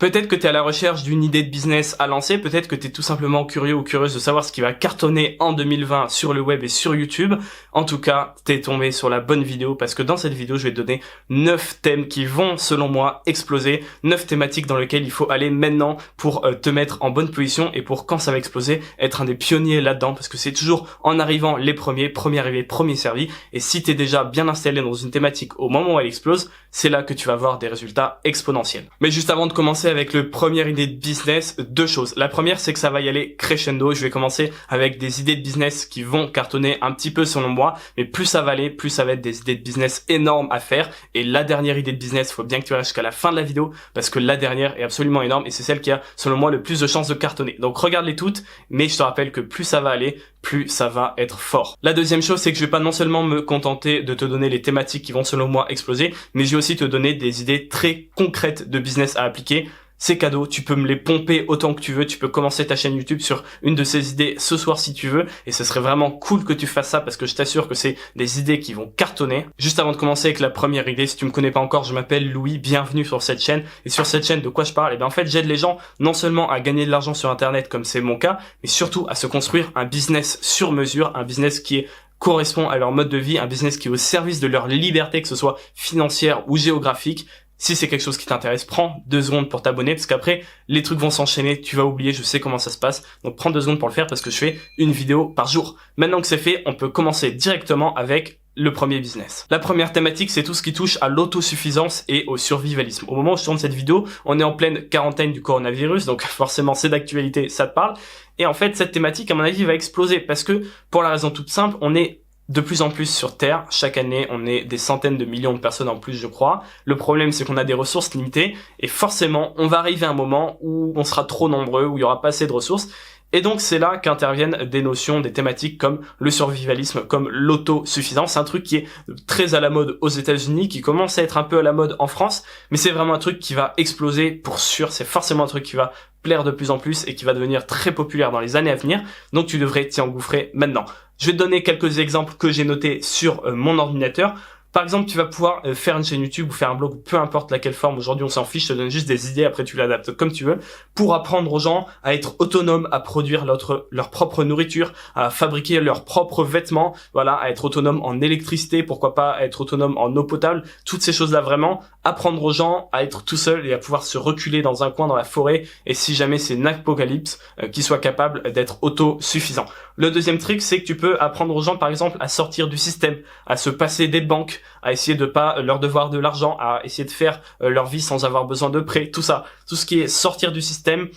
Peut-être que tu es à la recherche d'une idée de business à lancer, peut-être que tu es tout simplement curieux ou curieuse de savoir ce qui va cartonner en 2020 sur le web et sur YouTube. En tout cas, t'es tombé sur la bonne vidéo parce que dans cette vidéo, je vais te donner 9 thèmes qui vont, selon moi, exploser, 9 thématiques dans lesquelles il faut aller maintenant pour te mettre en bonne position et pour, quand ça va exploser, être un des pionniers là-dedans, parce que c'est toujours en arrivant les premiers, premier arrivé, premier servi. Et si t'es déjà bien installé dans une thématique au moment où elle explose, c'est là que tu vas avoir des résultats exponentiels. Mais juste avant de commencer avec le première idée de business, deux choses. La première, c'est que ça va y aller crescendo. Je vais commencer avec des idées de business qui vont cartonner un petit peu selon moi, mais plus ça va aller, plus ça va être des idées de business énormes à faire. Et la dernière idée de business, faut bien que tu restes jusqu'à la fin de la vidéo parce que la dernière est absolument énorme et c'est celle qui a, selon moi, le plus de chances de cartonner. Donc regarde-les toutes, mais je te rappelle que plus ça va aller, plus ça va être fort. La deuxième chose, c'est que je vais pas non seulement me contenter de te donner les thématiques qui vont selon moi exploser, mais je vais aussi te donner des idées très concrètes de business à appliquer. C'est cadeau, tu peux me les pomper autant que tu veux, tu peux commencer ta chaîne YouTube sur une de ces idées ce soir si tu veux, et ce serait vraiment cool que tu fasses ça parce que je t'assure que c'est des idées qui vont cartonner. Juste avant de commencer avec la première idée, si tu me connais pas encore, je m'appelle Louis, bienvenue sur cette chaîne, et sur cette chaîne de quoi je parle? Et bien en fait j'aide les gens non seulement à gagner de l'argent sur internet comme c'est mon cas, mais surtout à se construire un business sur mesure, un business qui correspond à leur mode de vie, un business qui est au service de leur liberté, que ce soit financière ou géographique. Si c'est quelque chose qui t'intéresse, prends 2 secondes pour t'abonner parce qu'après, les trucs vont s'enchaîner, tu vas oublier, je sais comment ça se passe. Donc prends 2 secondes pour le faire parce que je fais une vidéo par jour. Maintenant que c'est fait, on peut commencer directement avec le premier business. La première thématique, c'est tout ce qui touche à l'autosuffisance et au survivalisme. Au moment où je tourne cette vidéo, on est en pleine quarantaine du coronavirus, donc forcément c'est d'actualité, ça te parle. Et en fait, cette thématique, à mon avis, va exploser parce que, pour la raison toute simple, on est de plus en plus sur Terre. Chaque année, on est des centaines de millions de personnes en plus, je crois. Le problème, c'est qu'on a des ressources limitées et forcément, on va arriver à un moment où on sera trop nombreux, où il y aura pas assez de ressources. Et donc, c'est là qu'interviennent des notions, des thématiques comme le survivalisme, comme l'autosuffisance. C'est un truc qui est très à la mode aux États-Unis, qui commence à être un peu à la mode en France, mais c'est vraiment un truc qui va exploser pour sûr. C'est forcément un truc qui va plaire de plus en plus et qui va devenir très populaire dans les années à venir. Donc, tu devrais t'y engouffrer maintenant. Je vais te donner quelques exemples que j'ai notés sur mon ordinateur. Par exemple, tu vas pouvoir faire une chaîne YouTube ou faire un blog, peu importe laquelle forme. Aujourd'hui, on s'en fiche, je te donne juste des idées, après tu l'adaptes comme tu veux, pour apprendre aux gens à être autonomes, à produire leur propre nourriture, à fabriquer leurs propres vêtements, voilà, à être autonome en électricité, pourquoi pas être autonome en eau potable, toutes ces choses-là vraiment, apprendre aux gens à être tout seuls et à pouvoir se reculer dans un coin dans la forêt, et si jamais c'est une apocalypse, qu'ils soient capables d'être autosuffisants. Le deuxième truc, c'est que tu peux apprendre aux gens, par exemple, à sortir du système, à se passer des banques, à essayer de pas leur devoir de l'argent, à essayer de faire leur vie sans avoir besoin de prêts, tout ça. Tout ce qui est sortir du système,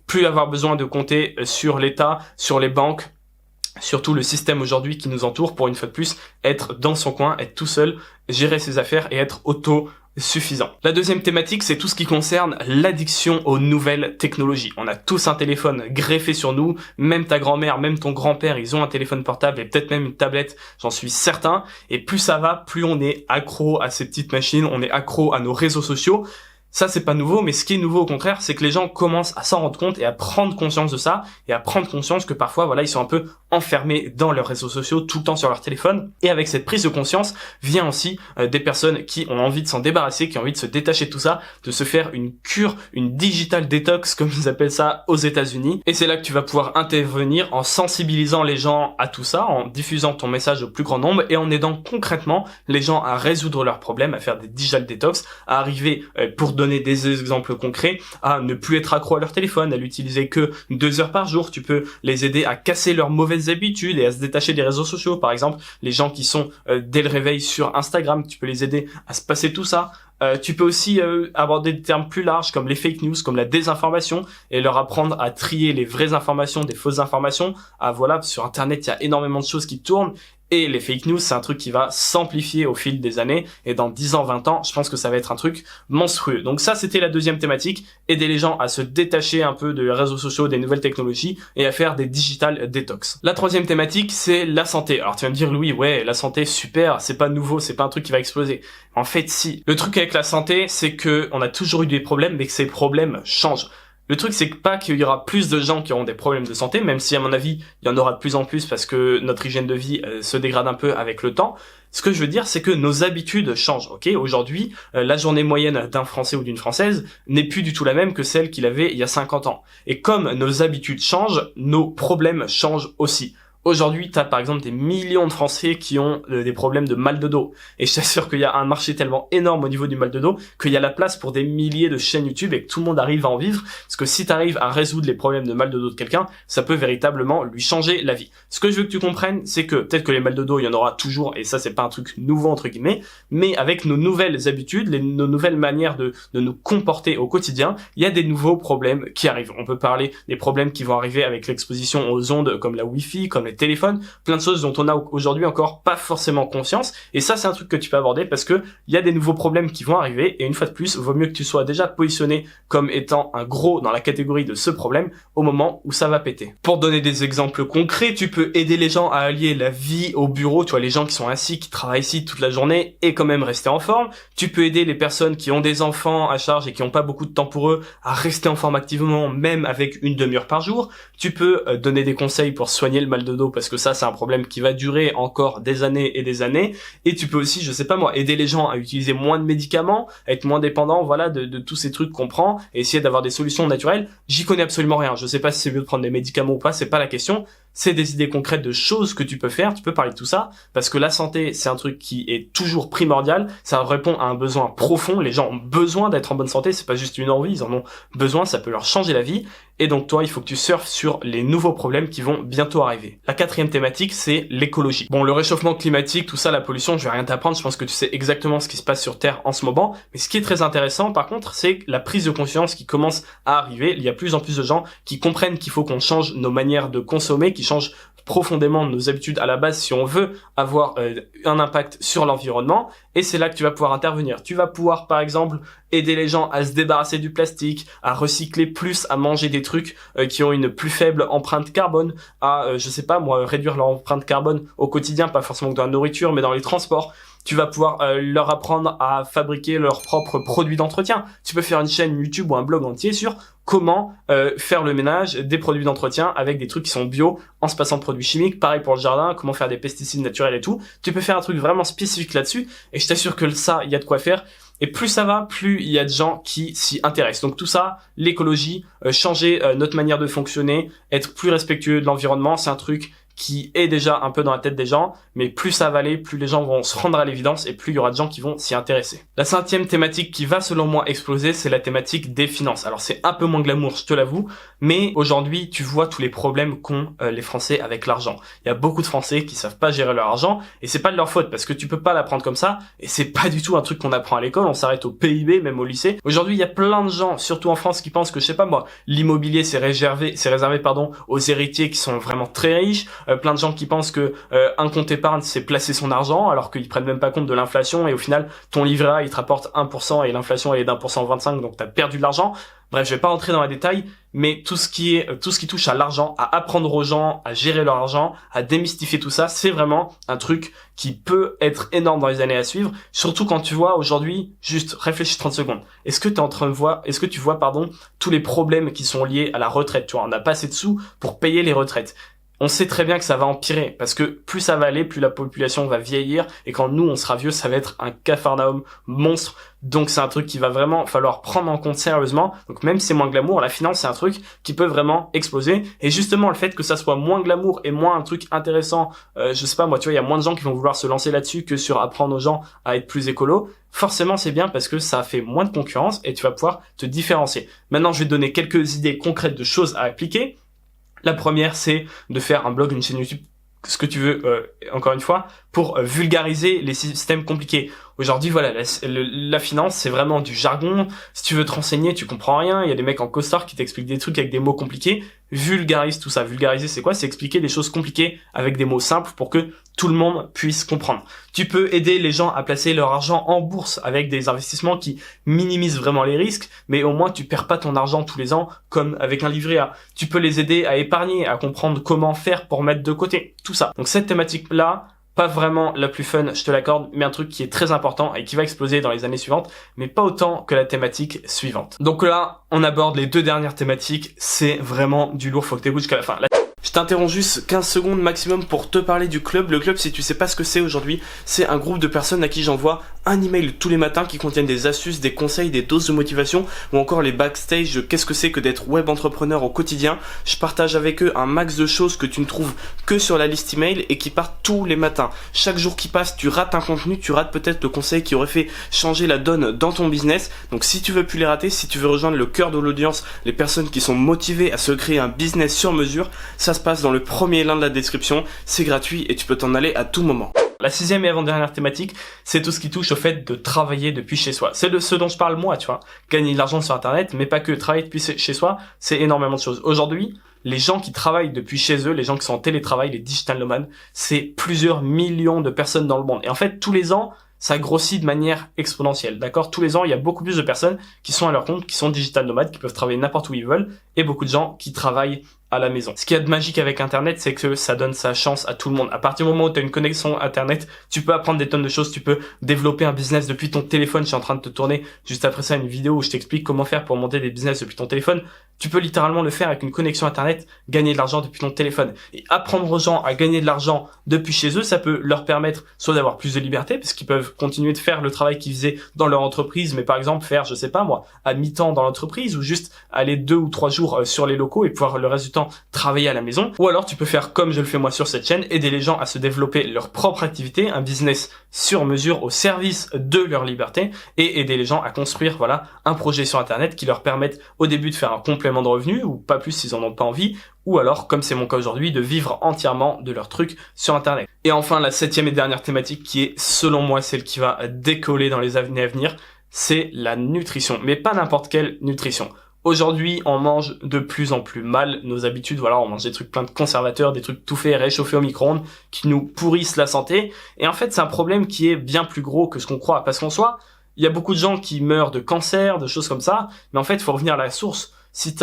plus avoir besoin de compter sur l'État, sur les banques, surtout le système aujourd'hui qui nous entoure, pour une fois de plus, être dans son coin, être tout seul, gérer ses affaires et être autosuffisant. La deuxième thématique, c'est tout ce qui concerne l'addiction aux nouvelles technologies. On a tous un téléphone greffé sur nous, même ta grand-mère, même ton grand-père, ils ont un téléphone portable et peut-être même une tablette, j'en suis certain. Et plus ça va, plus on est accro à ces petites machines, on est accro à nos réseaux sociaux. Ça, c'est pas nouveau, mais ce qui est nouveau au contraire, c'est que les gens commencent à s'en rendre compte et à prendre conscience de ça, et à prendre conscience que parfois, voilà, ils sont un peu enfermés dans leurs réseaux sociaux, tout le temps sur leur téléphone. Et avec cette prise de conscience, vient aussi des personnes qui ont envie de s'en débarrasser, qui ont envie de se détacher de tout ça, de se faire une cure, une digital detox, comme ils appellent ça aux États-Unis. Et c'est là que tu vas pouvoir intervenir en sensibilisant les gens à tout ça, en diffusant ton message au plus grand nombre et en aidant concrètement les gens à résoudre leurs problèmes, à faire des digital detox, à arriver, pour donner des exemples concrets, à ne plus être accro à leur téléphone, à l'utiliser que 2 heures par jour. Tu peux les aider à casser leurs mauvaises habitudes et à se détacher des réseaux sociaux. Par exemple, les gens qui sont dès le réveil sur Instagram, tu peux les aider à se passer tout ça. Tu peux aussi aborder des termes plus larges comme les fake news, comme la désinformation, et leur apprendre à trier les vraies informations des fausses informations. Voilà, sur Internet, il y a énormément de choses qui tournent. Et les fake news, c'est un truc qui va s'amplifier au fil des années. Et dans 10 ans, 20 ans, je pense que ça va être un truc monstrueux. Donc ça, c'était la deuxième thématique. Aider les gens à se détacher un peu des réseaux sociaux, des nouvelles technologies et à faire des digital detox. La troisième thématique, c'est la santé. Alors tu vas me dire, Louis, ouais, la santé, super, c'est pas nouveau, c'est pas un truc qui va exploser. En fait, si. Le truc avec la santé, c'est que on a toujours eu des problèmes, mais que ces problèmes changent. Le truc, c'est que pas qu'il y aura plus de gens qui auront des problèmes de santé, même si à mon avis, il y en aura de plus en plus parce que notre hygiène de vie se dégrade un peu avec le temps. Ce que je veux dire, c'est que nos habitudes changent. Ok, aujourd'hui, la journée moyenne d'un Français ou d'une Française n'est plus du tout la même que celle qu'il avait il y a 50 ans. Et comme nos habitudes changent, nos problèmes changent aussi. Aujourd'hui, t'as par exemple des millions de Français qui ont des problèmes de mal de dos. Et je t'assure qu'il y a un marché tellement énorme au niveau du mal de dos qu'il y a la place pour des milliers de chaînes YouTube et que tout le monde arrive à en vivre. Parce que si t'arrives à résoudre les problèmes de mal de dos de quelqu'un, ça peut véritablement lui changer la vie. Ce que je veux que tu comprennes, c'est que peut-être que les mal de dos, il y en aura toujours, et ça c'est pas un truc nouveau entre guillemets, mais avec nos nouvelles habitudes, nos nouvelles manières de nous comporter au quotidien, il y a des nouveaux problèmes qui arrivent. On peut parler des problèmes qui vont arriver avec l'exposition aux ondes comme la Wi-Fi, comme les téléphones, plein de choses dont on a aujourd'hui encore pas forcément conscience, et ça c'est un truc que tu peux aborder parce que il y a des nouveaux problèmes qui vont arriver, et une fois de plus, vaut mieux que tu sois déjà positionné comme étant un gros dans la catégorie de ce problème au moment où ça va péter. Pour donner des exemples concrets, tu peux aider les gens à allier la vie au bureau, tu vois, les gens qui sont assis, qui travaillent ici toute la journée et quand même rester en forme. Tu peux aider les personnes qui ont des enfants à charge et qui n'ont pas beaucoup de temps pour eux à rester en forme activement, même avec une demi-heure par jour. Tu peux donner des conseils pour soigner le mal de dos parce que ça c'est un problème qui va durer encore des années et des années, et tu peux aussi, je sais pas moi, aider les gens à utiliser moins de médicaments, à être moins dépendants, voilà, de tous ces trucs qu'on prend, et essayer d'avoir des solutions naturelles. J'y connais absolument rien, je sais pas si c'est mieux de prendre des médicaments ou pas, c'est pas la question, c'est des idées concrètes de choses que tu peux faire, tu peux parler de tout ça, parce que la santé c'est un truc qui est toujours primordial, ça répond à un besoin profond, les gens ont besoin d'être en bonne santé, c'est pas juste une envie, ils en ont besoin, ça peut leur changer la vie, et donc toi il faut que tu surfes sur les nouveaux problèmes qui vont bientôt arriver. La quatrième thématique c'est l'écologie. Bon, le réchauffement climatique, tout ça, la pollution, je vais rien t'apprendre, je pense que tu sais exactement ce qui se passe sur Terre en ce moment, mais ce qui est très intéressant par contre, c'est la prise de conscience qui commence à arriver. Il y a plus en plus de gens qui comprennent qu'il faut qu'on change nos manières de consommer, qui changent profondément nos habitudes à la base si on veut avoir un impact sur l'environnement, et c'est là que tu vas pouvoir intervenir. Tu vas pouvoir par exemple aider les gens à se débarrasser du plastique, à recycler plus, à manger des trucs qui ont une plus faible empreinte carbone, à je sais pas moi, réduire leur empreinte carbone au quotidien, pas forcément dans la nourriture mais dans les transports. Tu vas pouvoir leur apprendre à fabriquer leurs propres produits d'entretien. Tu peux faire une chaîne YouTube ou un blog entier sur comment faire le ménage des produits d'entretien avec des trucs qui sont bio en se passant de produits chimiques. Pareil pour le jardin, comment faire des pesticides naturels et tout. Tu peux faire un truc vraiment spécifique là-dessus, et je t'assure que ça, il y a de quoi faire. Et plus ça va, plus il y a de gens qui s'y intéressent. Donc tout ça, l'écologie, changer notre manière de fonctionner, être plus respectueux de l'environnement, c'est un truc qui est déjà un peu dans la tête des gens, mais plus ça va aller, plus les gens vont se rendre à l'évidence et plus il y aura de gens qui vont s'y intéresser. La cinquième thématique qui va selon moi exploser, c'est la thématique des finances. Alors c'est un peu moins glamour, je te l'avoue, mais aujourd'hui tu vois tous les problèmes qu'ont les Français avec l'argent. Il y a beaucoup de Français qui savent pas gérer leur argent, et c'est pas de leur faute parce que tu peux pas l'apprendre comme ça, et c'est pas du tout un truc qu'on apprend à l'école, on s'arrête au PIB, même au lycée. Aujourd'hui il y a plein de gens, surtout en France, qui pensent que, je sais pas moi, l'immobilier c'est réservé aux héritiers qui sont vraiment très riches. Plein de gens qui pensent que un compte épargne c'est placer son argent, alors qu'ils prennent même pas compte de l'inflation, et au final ton livret A il te rapporte 1% et l'inflation elle est d'1,25%, donc t'as perdu de l'argent. Bref, je vais pas rentrer dans les détails, mais tout ce qui touche à l'argent, à apprendre aux gens à gérer leur argent, à démystifier tout ça, c'est vraiment un truc qui peut être énorme dans les années à suivre, surtout quand tu vois aujourd'hui, juste réfléchis 30 secondes. Est-ce que tu vois tous les problèmes qui sont liés à la retraite, tu vois, on n'a pas assez de sous pour payer les retraites. On sait très bien que ça va empirer, parce que plus ça va aller, plus la population va vieillir, et quand nous on sera vieux, ça va être un capharnaüm monstre. Donc c'est un truc qui va vraiment falloir prendre en compte sérieusement. Donc même si c'est moins glamour, la finance c'est un truc qui peut vraiment exploser. Et justement le fait que ça soit moins glamour et moins un truc intéressant, je sais pas moi, tu vois, il y a moins de gens qui vont vouloir se lancer là-dessus que sur apprendre aux gens à être plus écolo. Forcément c'est bien parce que ça fait moins de concurrence et tu vas pouvoir te différencier. Maintenant je vais te donner quelques idées concrètes de choses à appliquer. La première, c'est de faire un blog, une chaîne YouTube, ce que tu veux, encore une fois, pour vulgariser les systèmes compliqués. Aujourd'hui, voilà, la finance, c'est vraiment du jargon. Si tu veux te renseigner, tu comprends rien. Il y a des mecs en costard qui t'expliquent des trucs avec des mots compliqués. Vulgarise tout ça. Vulgariser, c'est quoi? C'est expliquer des choses compliquées avec des mots simples pour que tout le monde puisse comprendre. Tu peux aider les gens à placer leur argent en bourse avec des investissements qui minimisent vraiment les risques, mais au moins tu perds pas ton argent tous les ans comme avec un livret A. Tu peux les aider à épargner, à comprendre comment faire pour mettre de côté. Tout ça. Donc cette thématique-là, Pas vraiment la plus fun, je te l'accorde, mais un truc qui est très important et qui va exploser dans les années suivantes, mais pas autant que la thématique suivante. Donc là, on aborde les 2 dernières thématiques, c'est vraiment du lourd, faut que t'écoutes jusqu'à la fin. Je t'interromps juste 15 secondes maximum pour te parler du club. Le club, si tu sais pas ce que c'est aujourd'hui, c'est un groupe de personnes à qui j'envoie un email tous les matins qui contiennent des astuces, des conseils, des doses de motivation ou encore les backstage de qu'est-ce que c'est que d'être web entrepreneur au quotidien. Je partage avec eux un max de choses que tu ne trouves que sur la liste email et qui partent tous les matins. Chaque jour qui passe, tu rates un contenu, tu rates peut-être le conseil qui aurait fait changer la donne dans ton business. Donc si tu veux plus les rater, si tu veux rejoindre le cœur de l'audience, les personnes qui sont motivées à se créer un business sur mesure, ça se passe dans le premier lien de la description, c'est gratuit et tu peux t'en aller à tout moment. La 6e et avant-dernière thématique, c'est tout ce qui touche au fait de travailler depuis chez soi. C'est de ce dont je parle moi, tu vois. Gagner de l'argent sur internet, mais pas que. Travailler depuis chez soi, c'est énormément de choses. Aujourd'hui, les gens qui travaillent depuis chez eux, les gens qui sont en télétravail, les digital nomades, c'est plusieurs millions de personnes dans le monde. Et en fait, tous les ans, ça grossit de manière exponentielle, d'accord? Tous les ans, il y a beaucoup plus de personnes qui sont à leur compte, qui sont digital nomades, qui peuvent travailler n'importe où ils veulent, et beaucoup de gens qui travaillent à la maison. Ce qu'il y a de magique avec Internet, c'est que ça donne sa chance à tout le monde. À partir du moment où tu as une connexion Internet, tu peux apprendre des tonnes de choses, tu peux développer un business depuis ton téléphone. Je suis en train de te tourner juste après ça une vidéo où je t'explique comment faire pour monter des business depuis ton téléphone. Tu peux littéralement le faire avec une connexion Internet, gagner de l'argent depuis ton téléphone. Et apprendre aux gens à gagner de l'argent depuis chez eux, ça peut leur permettre soit d'avoir plus de liberté, parce qu'ils peuvent continuer de faire le travail qu'ils faisaient dans leur entreprise, mais par exemple faire, je sais pas moi, à mi-temps dans l'entreprise, ou juste aller 2 ou 3 jours sur les locaux et pouvoir le reste du temps travailler à la maison. Ou alors tu peux faire comme je le fais moi sur cette chaîne, aider les gens à se développer leur propre activité, un business sur mesure au service de leur liberté, et aider les gens à construire, voilà, un projet sur Internet qui leur permette au début de faire un complément de revenus, ou pas plus s'ils en ont pas envie, ou alors, comme c'est mon cas aujourd'hui, de vivre entièrement de leur truc sur Internet. Et enfin, la 7e et dernière thématique qui est, selon moi, celle qui va décoller dans les années à venir, c'est la nutrition. Mais pas n'importe quelle nutrition. Aujourd'hui, on mange de plus en plus mal nos habitudes. Voilà, on mange des trucs plein de conservateurs, des trucs tout faits, réchauffés au micro-ondes, qui nous pourrissent la santé. Et en fait, c'est un problème qui est bien plus gros que ce qu'on croit. Parce qu'en soi, il y a beaucoup de gens qui meurent de cancer, de choses comme ça. Mais en fait, il faut revenir à la source. Si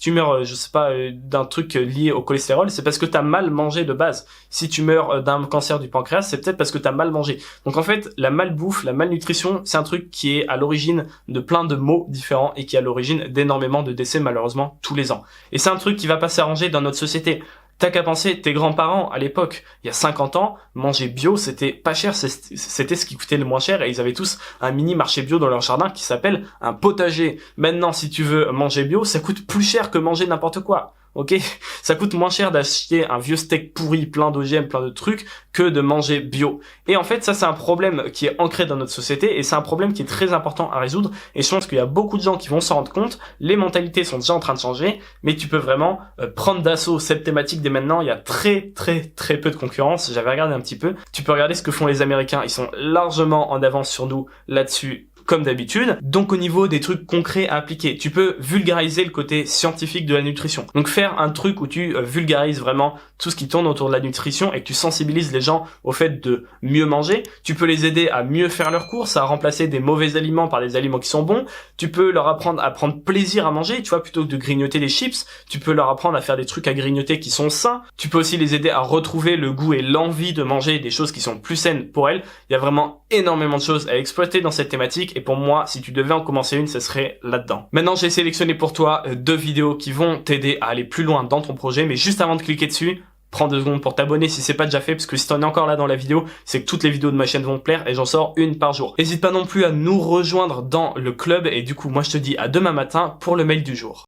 tu meurs, je sais pas, d'un truc lié au cholestérol, c'est parce que t'as mal mangé de base. Si tu meurs d'un cancer du pancréas, c'est peut-être parce que t'as mal mangé. Donc en fait, la malbouffe, la malnutrition, c'est un truc qui est à l'origine de plein de maux différents et qui est à l'origine d'énormément de décès malheureusement tous les ans. Et c'est un truc qui va pas s'arranger dans notre société. T'as qu'à penser, tes grands-parents, à l'époque, il y a 50 ans, manger bio, c'était pas cher, c'était ce qui coûtait le moins cher, et ils avaient tous un mini marché bio dans leur jardin qui s'appelle un potager. Maintenant, si tu veux manger bio, ça coûte plus cher que manger n'importe quoi. Ok, ça coûte moins cher d'acheter un vieux steak pourri plein d'OGM, plein de trucs, que de manger bio. Et en fait, ça c'est un problème qui est ancré dans notre société et c'est un problème qui est très important à résoudre. Et je pense qu'il y a beaucoup de gens qui vont s'en rendre compte. Les mentalités sont déjà en train de changer, mais tu peux vraiment prendre d'assaut cette thématique dès maintenant. Il y a très peu de concurrence. J'avais regardé un petit peu. Tu peux regarder ce que font les Américains. Ils sont largement en avance sur nous là-dessus, comme d'habitude. Donc au niveau des trucs concrets à appliquer, tu peux vulgariser le côté scientifique de la nutrition. Donc faire un truc où tu vulgarises vraiment tout ce qui tourne autour de la nutrition et que tu sensibilises les gens au fait de mieux manger. Tu peux les aider à mieux faire leurs courses, à remplacer des mauvais aliments par des aliments qui sont bons. Tu peux leur apprendre à prendre plaisir à manger, tu vois, plutôt que de grignoter des chips. Tu peux leur apprendre à faire des trucs à grignoter qui sont sains. Tu peux aussi les aider à retrouver le goût et l'envie de manger des choses qui sont plus saines pour elles. Il y a vraiment énormément de choses à exploiter dans cette thématique. Et pour moi, si tu devais en commencer une, ce serait là-dedans. Maintenant, j'ai sélectionné pour toi 2 vidéos qui vont t'aider à aller plus loin dans ton projet. Mais juste avant de cliquer dessus, prends 2 secondes pour t'abonner si c'est pas déjà fait, parce que si t'en es encore là dans la vidéo, c'est que toutes les vidéos de ma chaîne vont te plaire et j'en sors une par jour. N'hésite pas non plus à nous rejoindre dans le club et du coup, moi je te dis à demain matin pour le mail du jour.